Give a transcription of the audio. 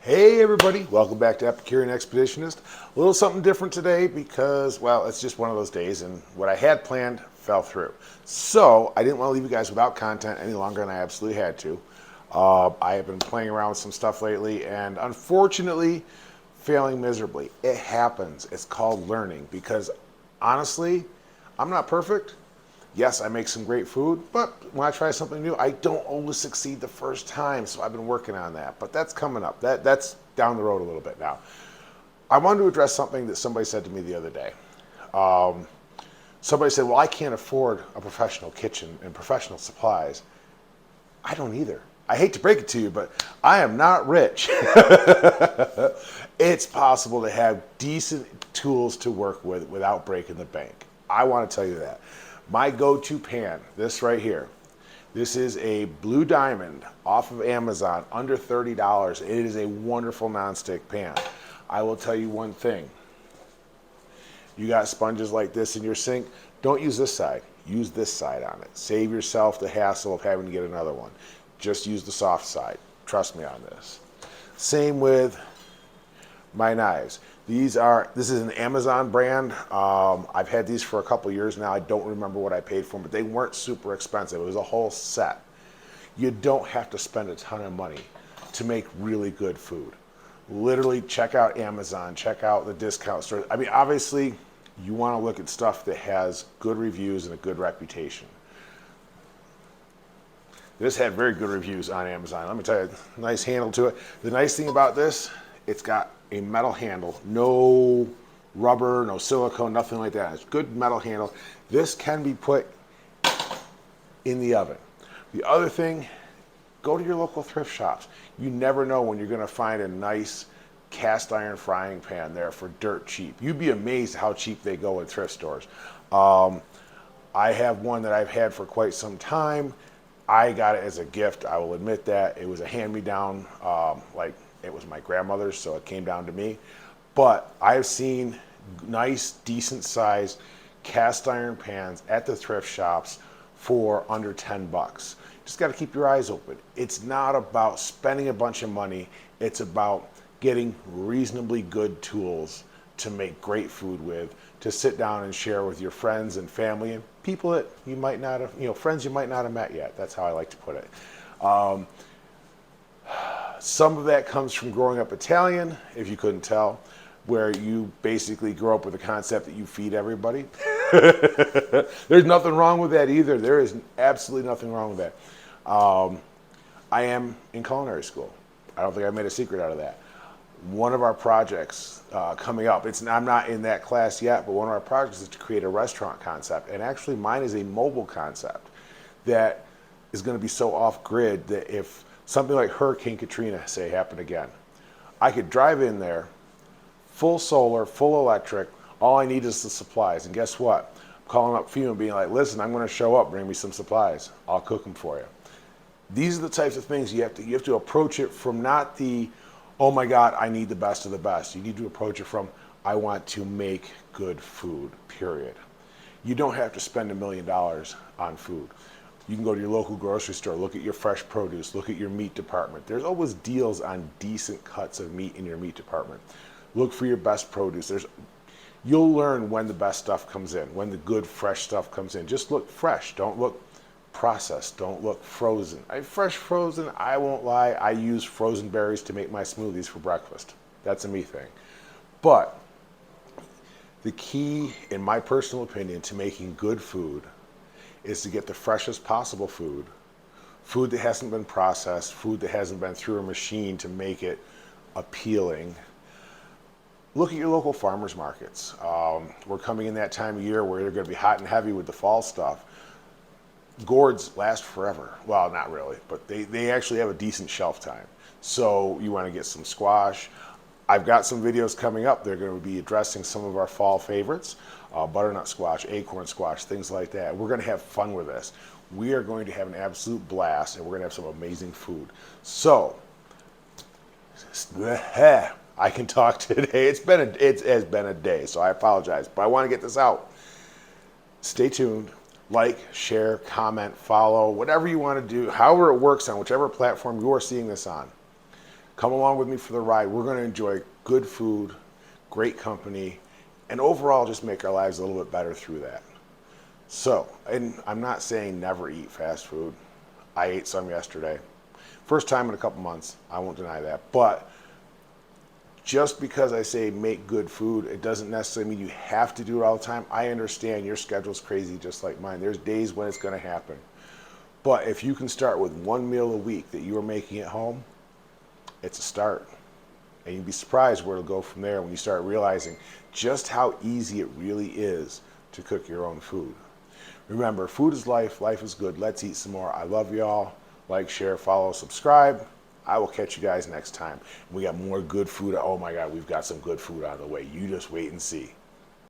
Hey everybody, welcome back to Epicurean Expeditionist. A little something different today because, well, it's just one of those days and what I had planned fell through. So I didn't want to leave you guys without content any longer than I absolutely had to. I have been playing around with some stuff lately and unfortunately failing miserably. It happens. It's called learning because honestly, I'm not perfect. Yes, I make some great food, but when I try something new, I don't always succeed the first time, so I've been working on that. But that's coming up. That's down the road a little bit now. I wanted to address something that somebody said to me the other day. Somebody said, well, I can't afford a professional kitchen and professional supplies. I don't either. I hate to break it to you, but I am not rich. It's possible to have decent tools to work with without breaking the bank. I want to tell you that. My go-to pan, this right here, this is a Blue Diamond off of Amazon, under $30. It is a wonderful nonstick pan. I will tell you one thing. You got sponges like this in your sink, don't use this side. Use this side on it. Save yourself the hassle of having to get another one. Just use the soft side. Trust me on this. Same with my knives. This is an Amazon brand. I've had these for a couple years now. I don't remember what I paid for them, but they weren't super expensive. It was a whole set. You don't have to spend a ton of money to make really good food. Literally check out Amazon, check out the discount stores. I mean, obviously, you want to look at stuff that has good reviews and a good reputation. This had very good reviews on Amazon. Let me tell you, nice handle to it. The nice thing about this, it's got a metal handle, no rubber, no silicone, nothing like that. It's good metal handle. This can be put in the oven. The other thing, go to your local thrift shops. You never know when you're going to find a nice cast iron frying pan there for dirt cheap. You'd be amazed how cheap they go at thrift stores. I have one that I've had for quite some time. I got it as a gift. I will admit that. It was a hand-me-down, like it was my grandmother's, so it came down to me. But I've seen nice, decent-sized cast iron pans at the thrift shops for under 10 bucks. Just got to keep your eyes open. It's not about spending a bunch of money. It's about getting reasonably good tools to make great food with, to sit down and share with your friends and family and people that you might not have, friends you might not have met yet. That's how I like to put it. Some of that comes from growing up Italian, if you couldn't tell, where you basically grow up with the concept that you feed everybody. There's nothing wrong with that either. There is absolutely nothing wrong with that. I am in culinary school. I don't think I made a secret out of that. One of our projects coming up, I'm not in that class yet, but one of our projects is to create a restaurant concept. And actually mine is a mobile concept that is going to be so off-grid that if something like Hurricane Katrina, say, happened again, I could drive in there, full solar, full electric, all I need is the supplies. And guess what? I'm calling up FEMA and being like, listen, I'm going to show up, bring me some supplies. I'll cook them for you. These are the types of things you have to approach it from not the, oh my God, I need the best of the best. You need to approach it from, I want to make good food, period. You don't have to spend $1 million on food. You can go to your local grocery store, look at your fresh produce, look at your meat department. There's always deals on decent cuts of meat in your meat department. Look for your best produce. You'll learn when the best stuff comes in, when the good fresh stuff comes in. Just look fresh, don't look processed, don't look frozen. Fresh frozen, I won't lie, I use frozen berries to make my smoothies for breakfast. That's a me thing. But the key, in my personal opinion, to making good food is to get the freshest possible food that hasn't been processed, food that hasn't been through a machine to make it appealing. Look at your local farmers markets. We're coming in that time of year where they're going to be hot and heavy with the fall stuff. Gourds last forever. Well, not really, but they actually have a decent shelf time. So you want to get some squash. I've got some videos coming up. They're going to be addressing some of our fall favorites. Butternut squash, acorn squash, things like that. We're going to have fun with this. We are going to have an absolute blast, and we're going to have some amazing food. So, I can talk today. It has been a day, so I apologize, but I want to get this out. Stay tuned. Like, share, comment, follow, whatever you want to do, however it works on whichever platform you are seeing this on. Come along with me for the ride. We're going to enjoy good food, great company, and overall just make our lives a little bit better through that. So, and I'm not saying never eat fast food. I ate some yesterday. First time in a couple months. I won't deny that. But just because I say make good food, it doesn't necessarily mean you have to do it all the time. I understand your schedule's crazy just like mine. There's days when it's going to happen. But if you can start with one meal a week that you are making at home, it's a start. And you'd be surprised where it'll go from there when you start realizing just how easy it really is to cook your own food. Remember, food is life, life is good. Let's eat some more. I love y'all. Like, share, follow, subscribe. I will catch you guys next time. We got more good food. Oh my God, we've got some good food on the way. You just wait and see.